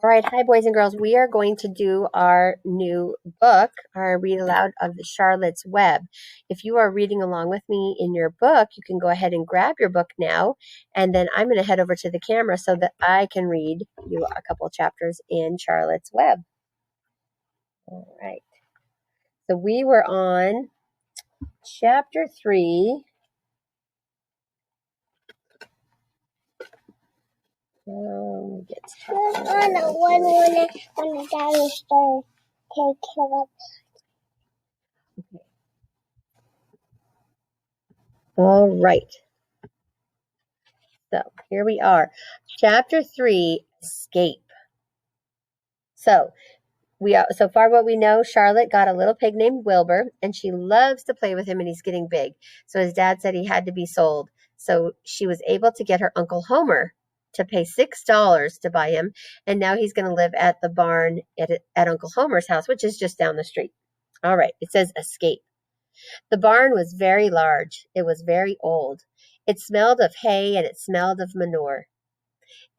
All right, hi boys and girls. We are going to do our new book, our read aloud of the Charlotte's Web. If you are reading along with me in your book, you can go ahead and grab your book now, and then I'm going to head over to the camera so that I can read you a couple chapters in Charlotte's Web. All right. So we were on chapter 3. Get on the one when the dinosaur can kill up. All right. So here we are. Chapter 3, Escape. So far what we know, Charlotte got a little pig named Wilbur, and she loves to play with him, and he's getting big. So his dad said he had to be sold. So she was able to get her Uncle Homer to pay $6 to buy him, and now he's going to live at the barn at Uncle Homer's house, which is just down the street. All right, it says escape. The barn was very large. It was very old. It smelled of hay, and it smelled of manure.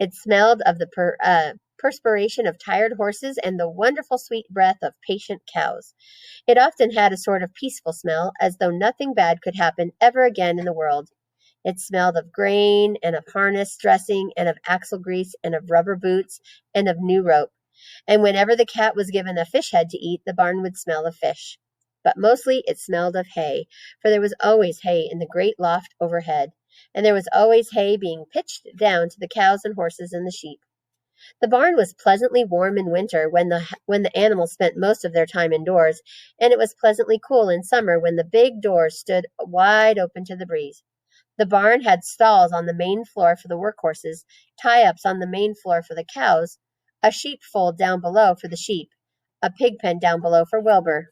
It smelled of the perspiration of tired horses and the wonderful sweet breath of patient cows. It often had a sort of peaceful smell, as though nothing bad could happen ever again in the world. It smelled of grain, and of harness dressing, and of axle grease, and of rubber boots, and of new rope. And whenever the cat was given a fish head to eat, the barn would smell of fish. But mostly it smelled of hay, for there was always hay in the great loft overhead, and there was always hay being pitched down to the cows and horses and the sheep. The barn was pleasantly warm in winter when the animals spent most of their time indoors, and it was pleasantly cool in summer when the big doors stood wide open to the breeze. The barn had stalls on the main floor for the work horses, tie-ups on the main floor for the cows, a sheepfold down below for the sheep, a pig pen down below for Wilbur,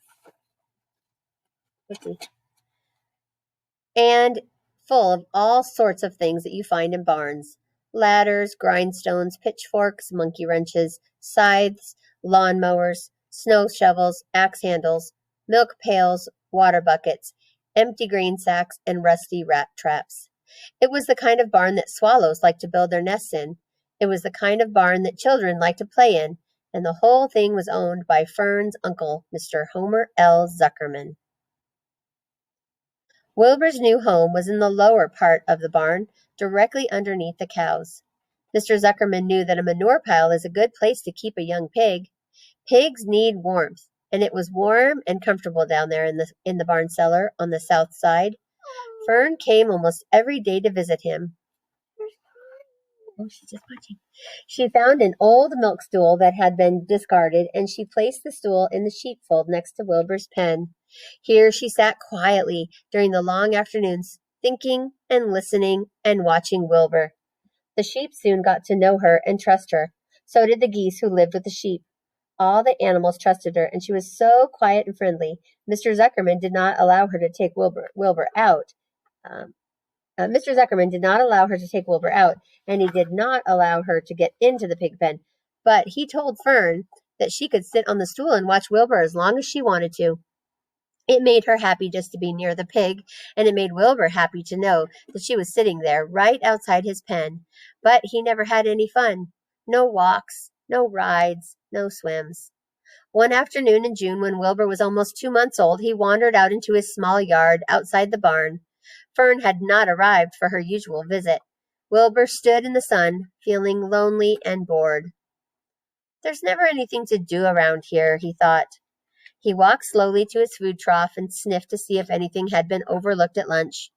and full of all sorts of things that you find in barns: ladders, grindstones, pitchforks, monkey wrenches, scythes, lawn mowers, snow shovels, axe handles, milk pails, water buckets, empty grain sacks, and rusty rat traps. It was the kind of barn that swallows like to build their nests in. It was the kind of barn that children like to play in, and the whole thing was owned by Fern's uncle, Mr. Homer L. Zuckerman. Wilbur's new home was in the lower part of the barn, directly underneath the cows. Mr. Zuckerman knew that a manure pile is a good place to keep a young pig. Pigs need warmth, and it was warm and comfortable down there in the barn cellar on the south side. Fern came almost every day to visit him. Oh, she's just watching. She found an old milk stool that had been discarded, and she placed the stool in the sheepfold next to Wilbur's pen. Here she sat quietly during the long afternoons, thinking and listening and watching Wilbur. The sheep soon got to know her and trust her. So did the geese who lived with the sheep. All the animals trusted her, and she was so quiet and friendly. Mr. Zuckerman did not allow her to take Wilbur out. Mr. Zuckerman did not allow her to take Wilbur out, and he did not allow her to get into the pig pen. But he told Fern that she could sit on the stool and watch Wilbur as long as she wanted to. It made her happy just to be near the pig, and it made Wilbur happy to know that she was sitting there right outside his pen. But he never had any fun. No walks, no rides, no swims. One afternoon in June, when Wilbur was almost 2 months old, he wandered out into his small yard outside the barn. Fern had not arrived for her usual visit. Wilbur stood in the sun, feeling lonely and bored. There's never anything to do around here, he thought. He walked slowly to his food trough and sniffed to see if anything had been overlooked at lunch.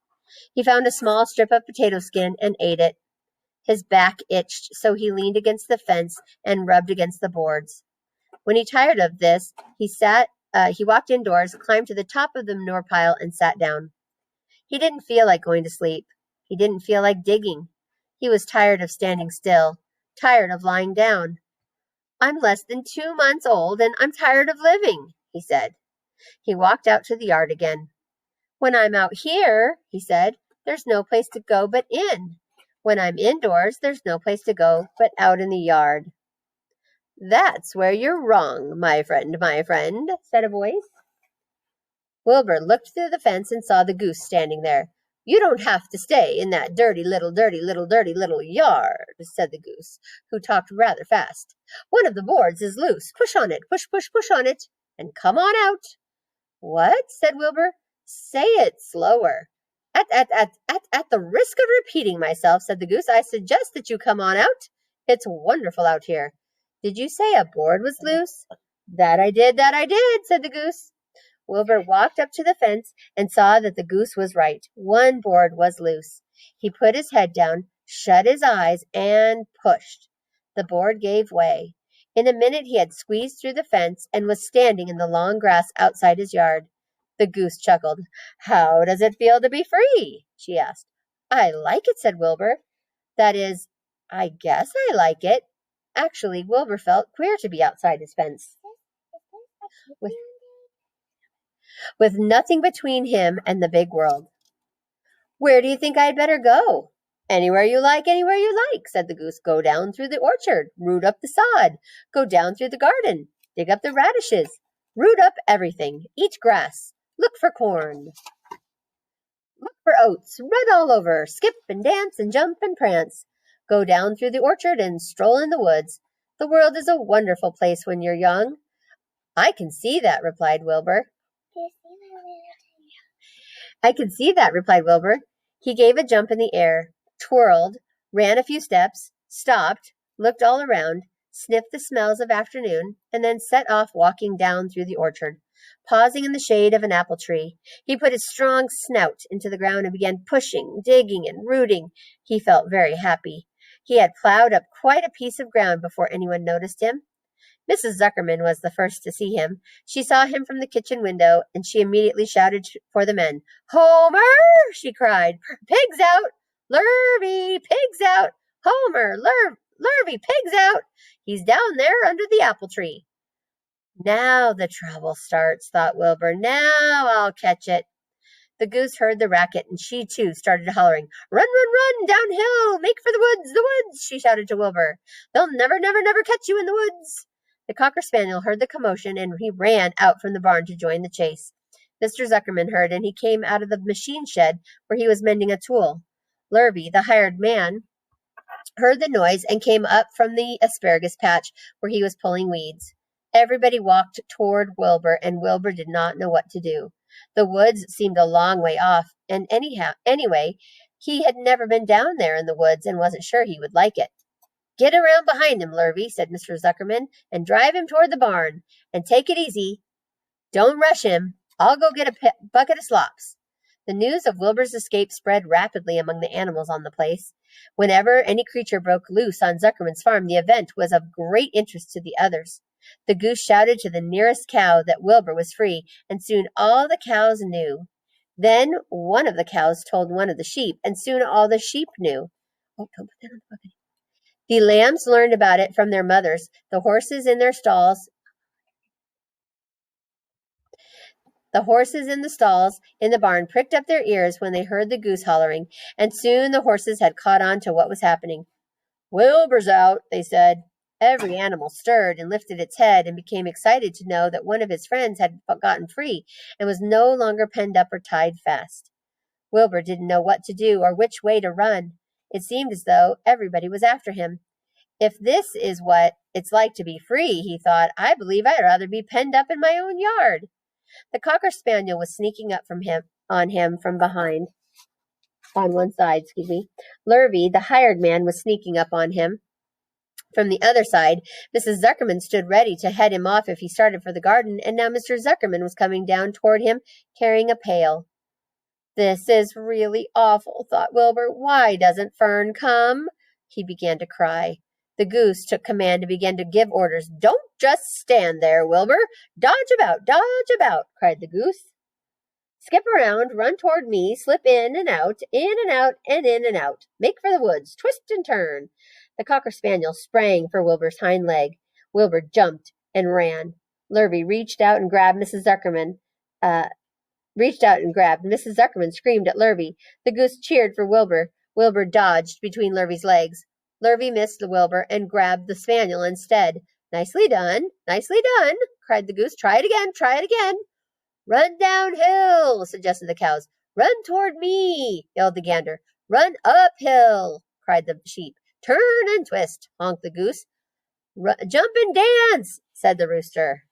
He found a small strip of potato skin and ate it. His back itched, so he leaned against the fence and rubbed against the boards. When he tired of this, he walked indoors, climbed to the top of the manure pile, and sat down. He didn't feel like going to sleep. He didn't feel like digging. He was tired of standing still, tired of lying down. I'm less than 2 months old, and I'm tired of living, he said. He walked out to the yard again. When I'm out here, he said, there's no place to go but in. When I'm indoors, there's no place to go but out in the yard. That's where you're wrong, my friend, said a voice. Wilbur looked through the fence and saw the goose standing there. You don't have to stay in that dirty little yard, said the goose, who talked rather fast. One of the boards is loose. Push on it, push on it, and come on out. What? Said Wilbur. Say it slower. At the risk of repeating myself, said the goose, I suggest that you come on out. It's wonderful out here. Did you say a board was loose? That I did, said the goose. Wilbur walked up to the fence and saw that the goose was right. One board was loose. He put his head down, shut his eyes, and pushed. The board gave way. In a minute he had squeezed through the fence and was standing in the long grass outside his yard. The goose chuckled. How does it feel to be free? She asked. I like it, said Wilbur. That is, I guess I like it. Actually, Wilbur felt queer to be outside his fence, with nothing between him and the big world. Where do you think I had better go? Anywhere you like, said the goose. Go down through the orchard, root up the sod. Go down through the garden, dig up the radishes. Root up everything, eat grass, look for corn. Look for oats, run all over, skip and dance and jump and prance. Go down through the orchard and stroll in the woods. The world is a wonderful place when you're young. I can see that, replied Wilbur. I can see that, replied Wilbur. He gave a jump in the air, twirled, ran a few steps, stopped, looked all around, sniffed the smells of afternoon, and then set off walking down through the orchard. Pausing in the shade of an apple tree, he put his strong snout into the ground and began pushing, digging, and rooting. He felt very happy. He had plowed up quite a piece of ground before anyone noticed him. Mrs. Zuckerman was the first to see him. She saw him from the kitchen window, and she immediately shouted for the men. Homer! She cried. Pigs out! Lurvy! Pigs out! Homer! Lurvy! Pigs out! He's down there under the apple tree. Now the trouble starts, thought Wilbur. Now I'll catch it. The goose heard the racket, and she, too, started hollering. Run, downhill! Make for the woods, she shouted to Wilbur. They'll never catch you in the woods. The Cocker Spaniel heard the commotion, and he ran out from the barn to join the chase. Mr. Zuckerman heard, and he came out of the machine shed where he was mending a tool. Lurvy, the hired man, heard the noise and came up from the asparagus patch where he was pulling weeds. Everybody walked toward Wilbur, and Wilbur did not know what to do. The woods seemed a long way off, and anyway, he had never been down there in the woods and wasn't sure he would like it. Get around behind him, Lurvy, said Mr. Zuckerman, and drive him toward the barn. And take it easy. Don't rush him. I'll go get a bucket of slops. The news of Wilbur's escape spread rapidly among the animals on the place. Whenever any creature broke loose on Zuckerman's farm, the event was of great interest to the others. The goose shouted to the nearest cow that Wilbur was free, and soon all the cows knew. Then one of the cows told one of the sheep, and soon all the sheep knew. Oh, don't put that on the bucket. The lambs learned about it from their mothers. The horses in the stalls in the barn pricked up their ears when they heard the goose hollering, and soon the horses had caught on to what was happening. Wilbur's out, they said. Every animal stirred and lifted its head and became excited to know that one of his friends had gotten free and was no longer penned up or tied fast. Wilbur didn't know what to do or which way to run. It seemed as though everybody was after him. If this is what it's like to be free, he thought, I believe I'd rather be penned up in my own yard. The Cocker Spaniel was sneaking up from him from behind, on one side, Lurvy, the hired man, was sneaking up on him from the other side. Mrs. Zuckerman stood ready to head him off if he started for the garden, and now Mr. Zuckerman was coming down toward him, carrying a pail. This is really awful, thought Wilbur. Why doesn't Fern come? He began to cry. The goose took command and began to give orders. Don't just stand there, Wilbur. Dodge about, cried the goose. Skip around, run toward me, slip in and out, and in and out. Make for the woods, twist and turn. The Cocker Spaniel sprang for Wilbur's hind leg. Wilbur jumped and ran. Lurvy reached out and grabbed Mrs. Zuckerman. Mrs. Zuckerman screamed at Lurvy. The goose cheered for Wilbur. Wilbur dodged between Lurvy's legs. Lurvy missed Wilbur and grabbed the spaniel instead. Nicely done, cried the goose. Try it again. Run downhill, suggested the cows. Run toward me, yelled the gander. Run uphill, cried the sheep. Turn and twist, honked the goose. Jump and dance, said the rooster.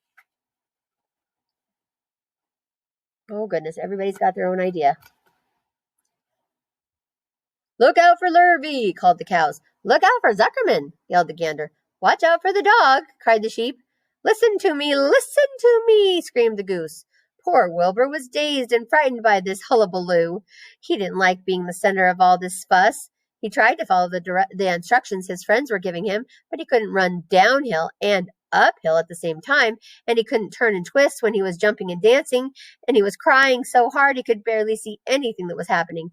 Oh, goodness, everybody's got their own idea. Look out for Lurvy, called the cows. Look out for Zuckerman, yelled the gander. Watch out for the dog, cried the sheep. Listen to me, screamed the goose. Poor Wilbur was dazed and frightened by this hullabaloo. He didn't like being the center of all this fuss. He tried to follow the instructions his friends were giving him, but he couldn't run downhill and uphill at the same time, and he couldn't turn and twist when he was jumping and dancing, and he was crying so hard he could barely see anything that was happening.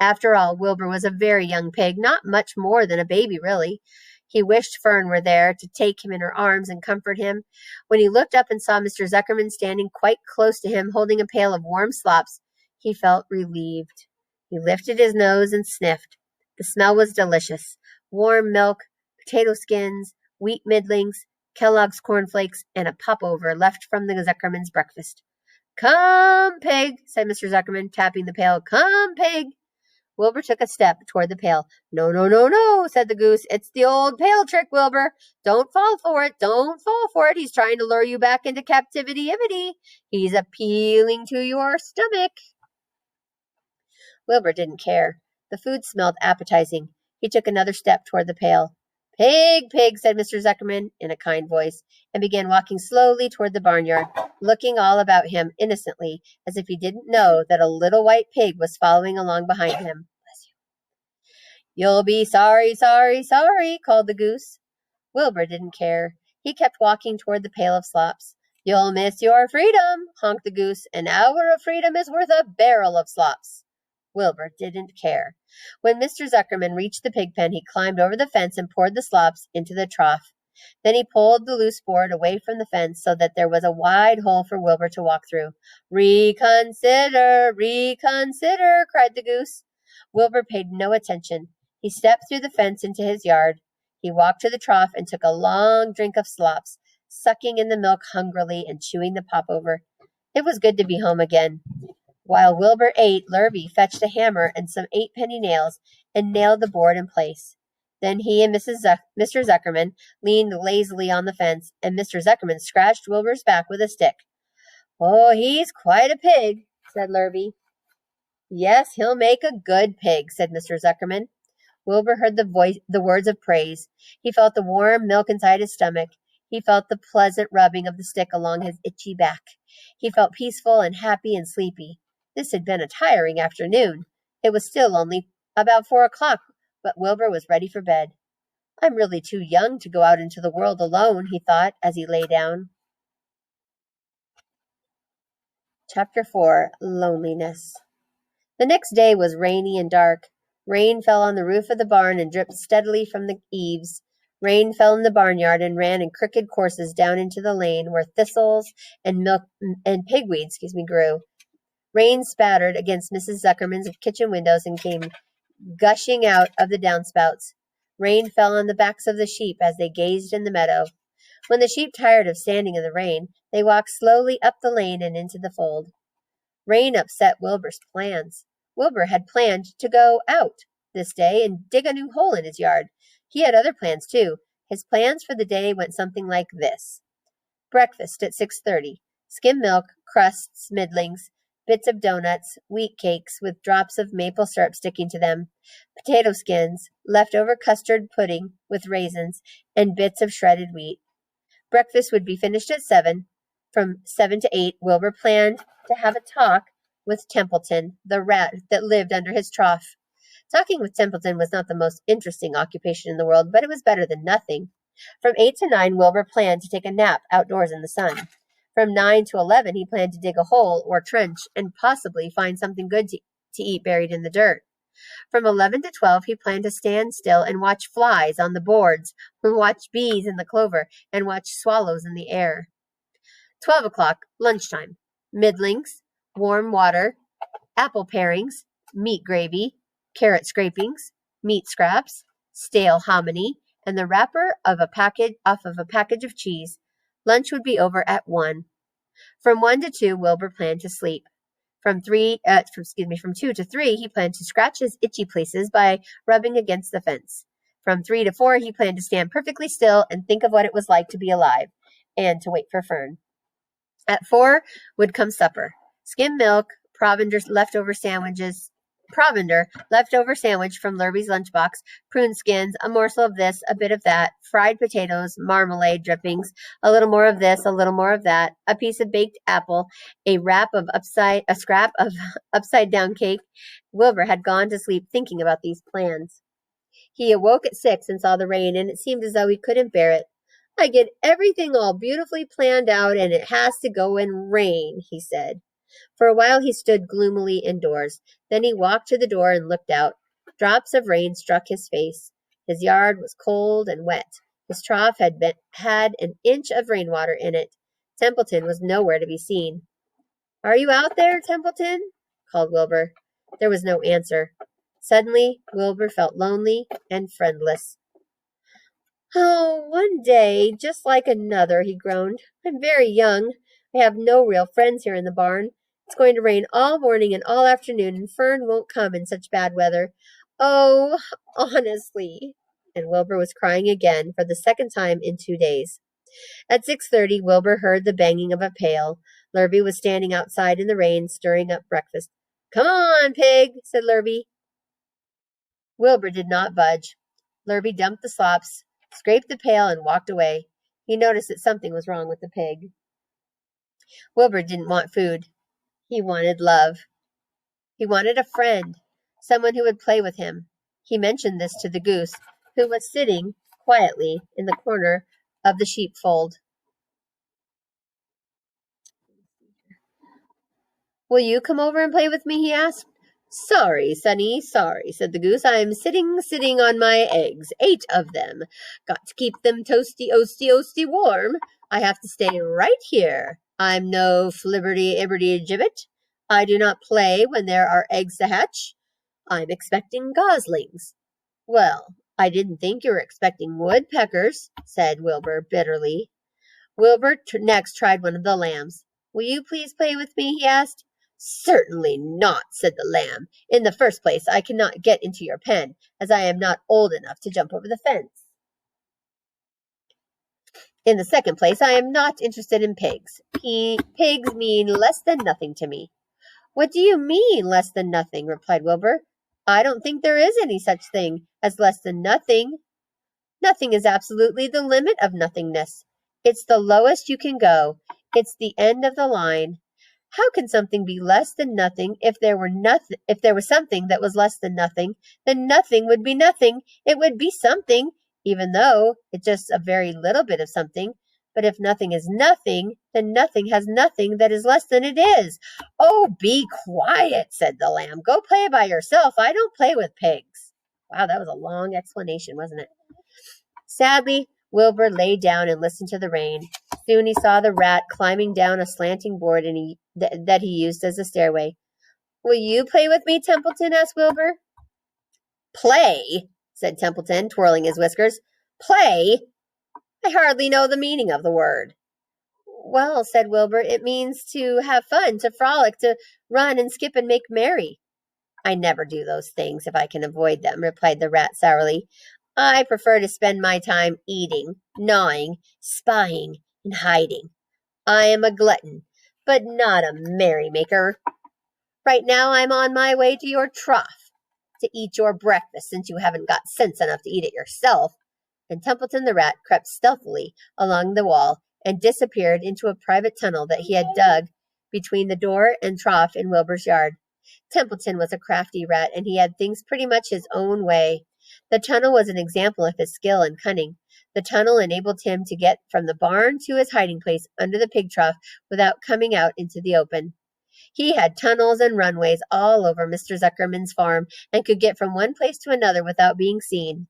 After all, Wilbur was a very young pig, not much more than a baby, really. He wished Fern were there to take him in her arms and comfort him. When he looked up and saw Mr. Zuckerman standing quite close to him, holding a pail of warm slops, he felt relieved. He lifted his nose and sniffed. The smell was delicious. Warm milk, potato skins, wheat middlings, Kellogg's cornflakes, and a popover left from the Zuckerman's breakfast. Come, pig, said Mr. Zuckerman, tapping the pail. Come, pig. Wilbur took a step toward the pail. No, no, no, no, said the goose. It's the old pail trick, Wilbur. Don't fall for it. Don't fall for it. He's trying to lure you back into captivity-ivity. He's appealing to your stomach. Wilbur didn't care. The food smelled appetizing. He took another step toward the pail. Pig, pig, said Mr. Zuckerman in a kind voice, and began walking slowly toward the barnyard, looking all about him innocently, as if he didn't know that a little white pig was following along behind him. You'll be sorry, sorry, sorry, called the goose. Wilbur didn't care. He kept walking toward the pail of slops. You'll miss your freedom, honked the goose. An hour of freedom is worth a barrel of slops. Wilbur didn't care. When Mr. Zuckerman reached the pig pen, he climbed over the fence and poured the slops into the trough. Then he pulled the loose board away from the fence so that there was a wide hole for Wilbur to walk through. Reconsider, reconsider, cried the goose. Wilbur paid no attention. He stepped through the fence into his yard. He walked to the trough and took a long drink of slops, sucking in the milk hungrily and chewing the popover. It was good to be home again. While Wilbur ate, Lurvy fetched a hammer and some 8-penny nails and nailed the board in place. Then he and Mr. Zuckerman leaned lazily on the fence, and Mr. Zuckerman scratched Wilbur's back with a stick. Oh, he's quite a pig, said Lurvy. Yes, he'll make a good pig, said Mr. Zuckerman. Wilbur heard the words of praise. He felt the warm milk inside his stomach. He felt the pleasant rubbing of the stick along his itchy back. He felt peaceful and happy and sleepy. This had been a tiring afternoon. It was still only about 4 o'clock, but Wilbur was ready for bed. I'm really too young to go out into the world alone, he thought as he lay down. Chapter 4. Loneliness. The next day was rainy and dark. Rain fell on the roof of the barn and dripped steadily from the eaves. Rain fell in the barnyard and ran in crooked courses down into the lane where thistles and pigweed grew. Rain spattered against Mrs. Zuckerman's kitchen windows and came gushing out of the downspouts. Rain fell on the backs of the sheep as they gazed in the meadow. When the sheep tired of standing in the rain, they walked slowly up the lane and into the fold. Rain upset Wilbur's plans. Wilbur had planned to go out this day and dig a new hole in his yard. He had other plans, too. His plans for the day went something like this. Breakfast at 6:30. Skim milk, crusts, middlings, bits of donuts, wheat cakes with drops of maple syrup sticking to them, potato skins, leftover custard pudding with raisins, and bits of shredded wheat. Breakfast would be finished at 7. From 7 to 8, Wilbur planned to have a talk with Templeton, the rat that lived under his trough. Talking with Templeton was not the most interesting occupation in the world, but it was better than nothing. From 8 to 9, Wilbur planned to take a nap outdoors in the sun. From 9 to 11, he planned to dig a hole or trench and possibly find something good to eat buried in the dirt. From 11 to 12, he planned to stand still and watch flies on the boards, watch bees in the clover, and watch swallows in the air. 12 o'clock, lunchtime. Middlings, warm water, apple parings, meat gravy, carrot scrapings, meat scraps, stale hominy, and the wrapper of a package of cheese. Lunch would be over at 1. From 1 to 2, Wilbur planned to sleep. From 2 to 3, he planned to scratch his itchy places by rubbing against the fence. From 3 to 4, he planned to stand perfectly still and think of what it was like to be alive, and to wait for Fern. At 4 would come supper. Skim milk, provender leftover sandwich from Lurby's lunchbox, prune skins, a morsel of this, a bit of that, fried potatoes, marmalade drippings, a little more of this, a little more of that, a piece of baked apple, a scrap of upside down cake. Wilbur had gone to sleep thinking about these plans. He awoke at 6 and saw the rain, and it seemed as though he couldn't bear it. I get everything all beautifully planned out, and it has to go and rain, he said. For a while he stood gloomily indoors. Then he walked to the door and looked out. Drops of rain struck his face. His yard was cold and wet. His trough had an inch of rainwater in it. Templeton was nowhere to be seen. "Are you out there, Templeton?" called Wilbur. There was no answer. Suddenly, Wilbur felt lonely and friendless. "Oh, one day, just like another," he groaned. "I'm very young. I have no real friends here in the barn. It's going to rain all morning and all afternoon, and Fern won't come in such bad weather. Oh, honestly." And Wilbur was crying again for the second time in 2 days. At 6:30, Wilbur heard the banging of a pail. Lurby was standing outside in the rain, stirring up breakfast. "Come on, pig," said Lurby. Wilbur did not budge. Lurby dumped the slops, scraped the pail, and walked away. He noticed that something was wrong with the pig. Wilbur didn't want food. He wanted love. He wanted a friend, someone who would play with him. He mentioned this to the goose, who was sitting quietly in the corner of the sheepfold. "Will you come over and play with me?" he asked. "Sorry, Sonny, sorry," said the goose. "I'm sitting on my eggs, 8 of them. Got to keep them toasty warm. I have to stay right here. I'm no flibberty-ibberty-gibbet. I do not play when there are eggs to hatch. I'm expecting goslings." "Well, I didn't think you were expecting woodpeckers," said Wilbur bitterly. Wilbur next tried one of the lambs. "Will you please play with me?" he asked. "Certainly not," said the lamb. "In the first place, I cannot get into your pen, as I am not old enough to jump over the fence. In the second place, I am not interested in pigs. Pigs mean less than nothing to me." "What do you mean, less than nothing?" replied Wilbur. "I don't think there is any such thing as less than nothing. Nothing is absolutely the limit of nothingness. It's the lowest you can go. It's the end of the line. How can something be less than nothing? If there was something that was less than nothing, then nothing would be nothing. It would be something, even though it's just a very little bit of something. But if nothing is nothing, then nothing has nothing that is less than it is." "Oh, be quiet," said the lamb. "Go play by yourself. I don't play with pigs." Wow, that was a long explanation, wasn't it? Sadly, Wilbur lay down and listened to the rain. Soon he saw the rat climbing down a slanting board that he used as a stairway. "Will you play with me, Templeton?" asked Wilbur. "Play?" said Templeton, twirling his whiskers. "Play? I hardly know the meaning of the word." "Well," said Wilbur, "it means to have fun, to frolic, to run and skip and make merry." "I never do those things if I can avoid them," replied the rat sourly. "I prefer to spend my time eating, gnawing, spying, and hiding. I am a glutton, but not a merrymaker. Right now I'm on my way to your trough to eat your breakfast, since you haven't got sense enough to eat it yourself." And Templeton the rat crept stealthily along the wall and disappeared into a private tunnel that he had dug between the door and trough in Wilbur's yard. Templeton was a crafty rat, and he had things pretty much his own way. The tunnel was an example of his skill and cunning. The tunnel enabled him to get from the barn to his hiding place under the pig trough without coming out into the open. He had tunnels and runways all over Mr. Zuckerman's farm, and could get from one place to another without being seen.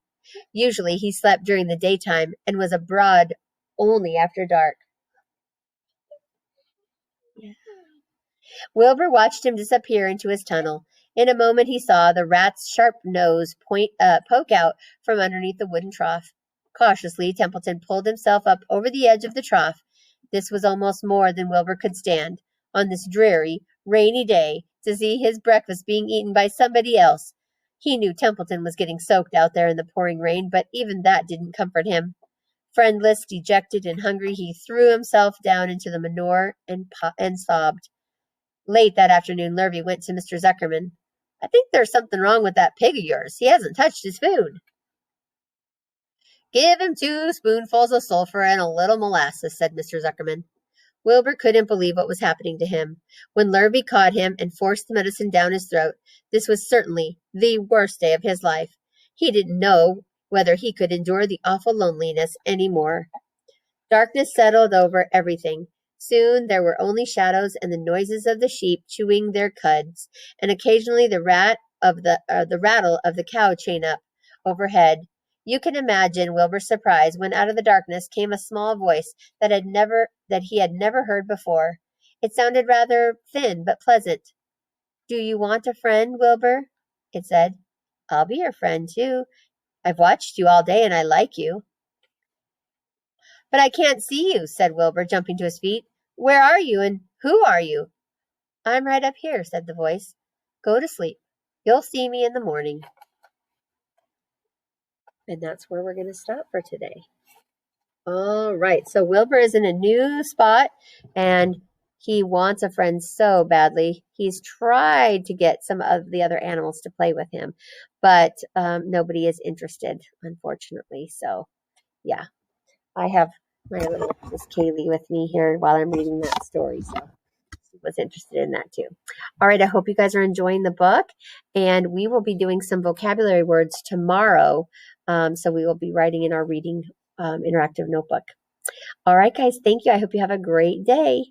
Usually he slept during the daytime and was abroad only after dark. Wilbur watched him disappear into his tunnel. In a moment he saw the rat's sharp nose poke out from underneath the wooden trough. Cautiously, Templeton pulled himself up over the edge of the trough. This was almost more than Wilbur could stand. On this dreary, rainy day to see his breakfast being eaten by somebody else. He knew Templeton was getting soaked out there in the pouring rain, but even that didn't comfort him. Friendless, dejected, and hungry, he threw himself down into the manure and sobbed. Late that afternoon, Lurvy went to Mr. Zuckerman. I think there's something wrong with that pig of yours. He hasn't touched his food. Give him 2 spoonfuls of sulphur and a little molasses, said Mr. Zuckerman. Wilbur couldn't believe what was happening to him. When Lurvy caught him and forced the medicine down his throat, this was certainly the worst day of his life. He didn't know whether he could endure the awful loneliness any more. Darkness settled over everything. Soon there were only shadows and the noises of the sheep chewing their cuds, and occasionally the rattle of the cow chain up overhead. You can imagine Wilbur's surprise when out of the darkness came a small voice that he had never heard before. It sounded rather thin but pleasant. Do you want a friend, Wilbur? It said. I'll be your friend too. I've watched you all day and I like you. But I can't see you, said Wilbur, jumping to his feet. Where are you and who are you? I'm right up here, said the voice. Go to sleep. You'll see me in the morning. And that's where we're going to stop for today. All right, so Wilbur is in a new spot and he wants a friend so badly. He's tried to get some of the other animals to play with him, but nobody is interested, unfortunately. So, yeah, I have my little Miss Kaylee with me here while I'm reading that story. So, she was interested in that too. All right, I hope you guys are enjoying the book, and we will be doing some vocabulary words tomorrow. So we will be writing in our reading interactive notebook. All right, guys, thank you. I hope you have a great day.